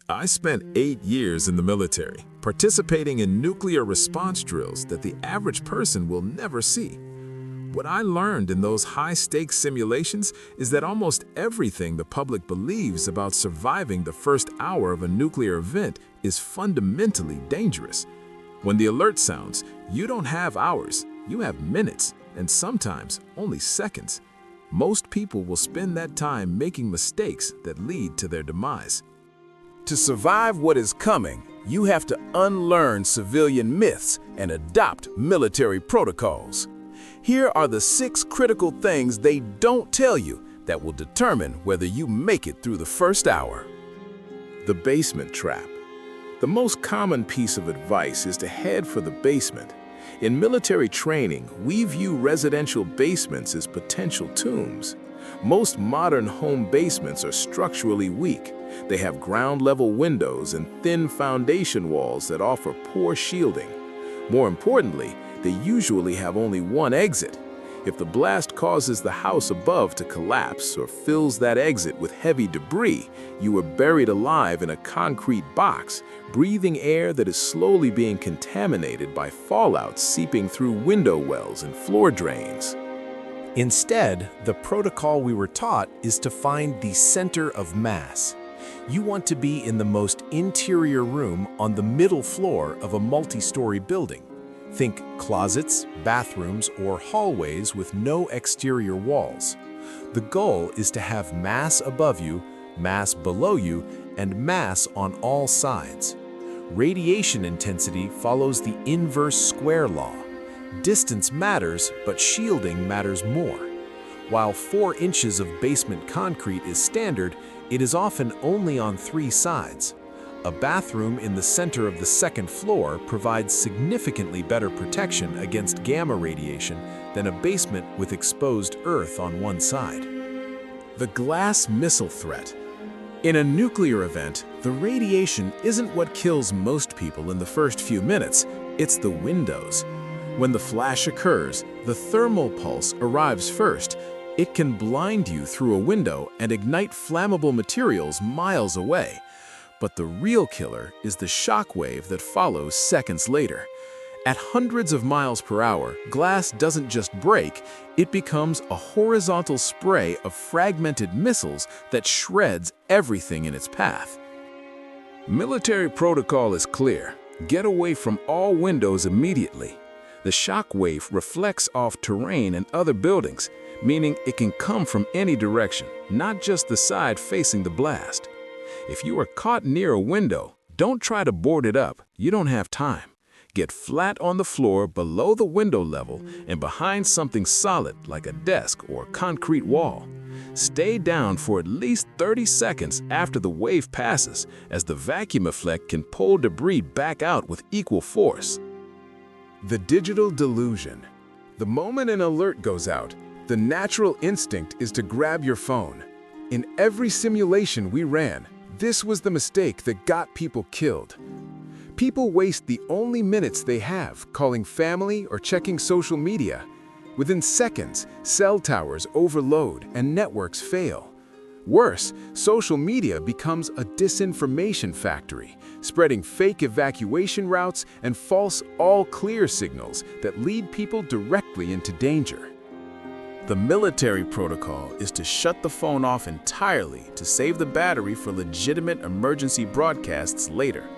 I spent 8 years in the military, participating in nuclear response drills that the average person will never see. What I learned in those high-stakes simulations is that almost everything the public believes about surviving the first hour of a nuclear event is fundamentally dangerous. When the alert sounds, you don't have hours, you have minutes, and sometimes only seconds. Most people will spend that time making mistakes that lead to their demise. To survive what is coming, you have to unlearn civilian myths and adopt military protocols. Here are the 6 critical things they don't tell you that will determine whether you make it through the first hour. The basement trap. The most common piece of advice is to head for the basement. In military training, we view residential basements as potential tombs. Most modern home basements are structurally weak. They have ground-level windows and thin foundation walls that offer poor shielding. More importantly, they usually have only one exit. If the blast causes the house above to collapse or fills that exit with heavy debris, you are buried alive in a concrete box, breathing air that is slowly being contaminated by fallout seeping through window wells and floor drains. Instead, the protocol we were taught is to find the center of mass. You want to be in the most interior room on the middle floor of a multi-story building. Think closets, bathrooms, or hallways with no exterior walls. The goal is to have mass above you, mass below you, and mass on all sides. Radiation intensity follows the inverse square law. Distance matters, but shielding matters more. While 4 inches of basement concrete is standard, it is often only on 3 sides. A bathroom in the center of the second floor provides significantly better protection against gamma radiation than a basement with exposed earth on one side. The glass missile threat. In a nuclear event, the radiation isn't what kills most people in the first few minutes, it's the windows. When the flash occurs, the thermal pulse arrives first. It can blind you through a window and ignite flammable materials miles away. But the real killer is the shock wave that follows seconds later. At hundreds of miles per hour, glass doesn't just break, it becomes a horizontal spray of fragmented missiles that shreds everything in its path. Military protocol is clear. Get away from all windows immediately. The shock wave reflects off terrain and other buildings, meaning it can come from any direction, not just the side facing the blast. If you are caught near a window, don't try to board it up. You don't have time. Get flat on the floor below the window level and behind something solid like a desk or concrete wall. Stay down for at least 30 seconds after the wave passes, as the vacuum effect can pull debris back out with equal force. The digital delusion. The moment an alert goes out, the natural instinct is to grab your phone. In every simulation we ran, this was the mistake that got people killed. People waste the only minutes they have calling family or checking social media. Within seconds, cell towers overload and networks fail. Worse, social media becomes a disinformation factory, spreading fake evacuation routes and false all-clear signals that lead people directly into danger. The military protocol is to shut the phone off entirely to save the battery for legitimate emergency broadcasts later.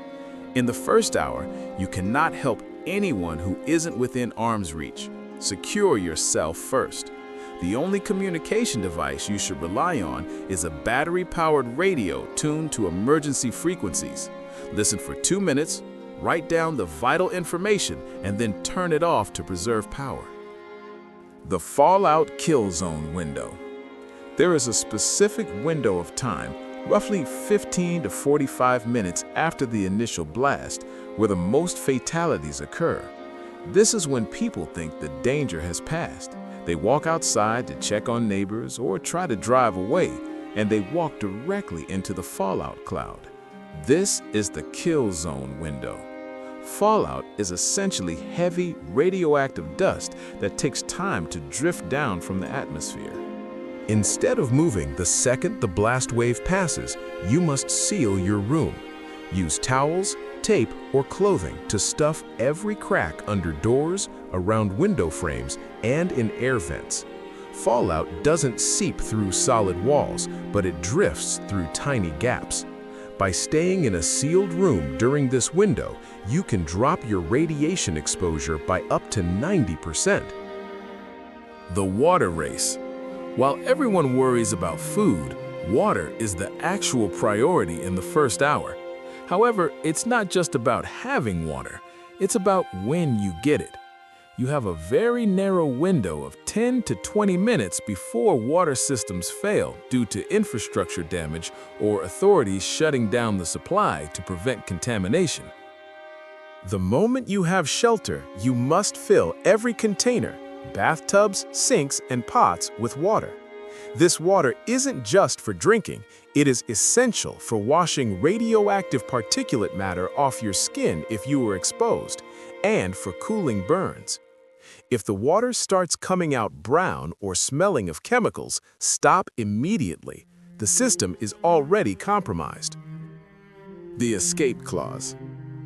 In the first hour, you cannot help anyone who isn't within arm's reach. Secure yourself first. The only communication device you should rely on is a battery-powered radio tuned to emergency frequencies. Listen for 2 minutes, write down the vital information, and then turn it off to preserve power. The fallout kill zone window. There is a specific window of time, roughly 15 to 45 minutes after the initial blast, where the most fatalities occur. This is when people think the danger has passed. They walk outside to check on neighbors or try to drive away, and they walk directly into the fallout cloud. This is the kill zone window. Fallout is essentially heavy radioactive dust that takes time to drift down from the atmosphere. Instead of moving the second the blast wave passes, you must seal your room. Use towels, tape, or clothing to stuff every crack under doors, around window frames, and in air vents. Fallout doesn't seep through solid walls, but it drifts through tiny gaps. By staying in a sealed room during this window, you can drop your radiation exposure by up to 90%. The water race. While everyone worries about food, water is the actual priority in the first hour. However, it's not just about having water, it's about when you get it. You have a very narrow window of 10 to 20 minutes before water systems fail due to infrastructure damage or authorities shutting down the supply to prevent contamination. The moment you have shelter, you must fill every container, bathtubs, sinks, and pots with water. This water isn't just for drinking, it is essential for washing radioactive particulate matter off your skin if you were exposed, and for cooling burns. If the water starts coming out brown or smelling of chemicals, stop immediately. The system is already compromised. The escape clause.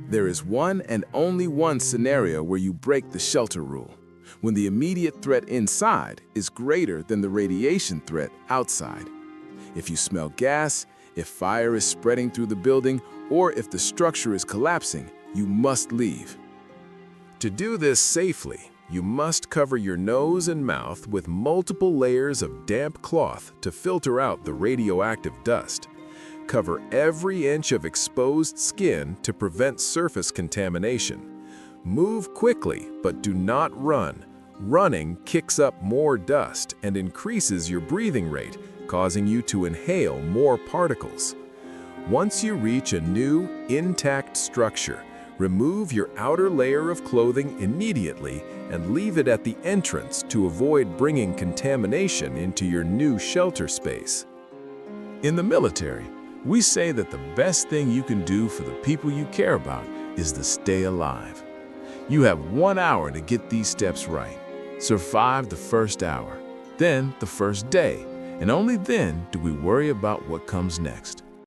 There is one and only one scenario where you break the shelter rule, when the immediate threat inside is greater than the radiation threat outside. If you smell gas, if fire is spreading through the building, or if the structure is collapsing, you must leave. To do this safely, you must cover your nose and mouth with multiple layers of damp cloth to filter out the radioactive dust. Cover every inch of exposed skin to prevent surface contamination. Move quickly, but do not run. Running kicks up more dust and increases your breathing rate, causing you to inhale more particles. Once you reach a new, intact structure, remove your outer layer of clothing immediately and leave it at the entrance to avoid bringing contamination into your new shelter space. In the military, we say that the best thing you can do for the people you care about is to stay alive. You have 1 hour to get these steps right. Survive the first hour, then the first day, and only then do we worry about what comes next.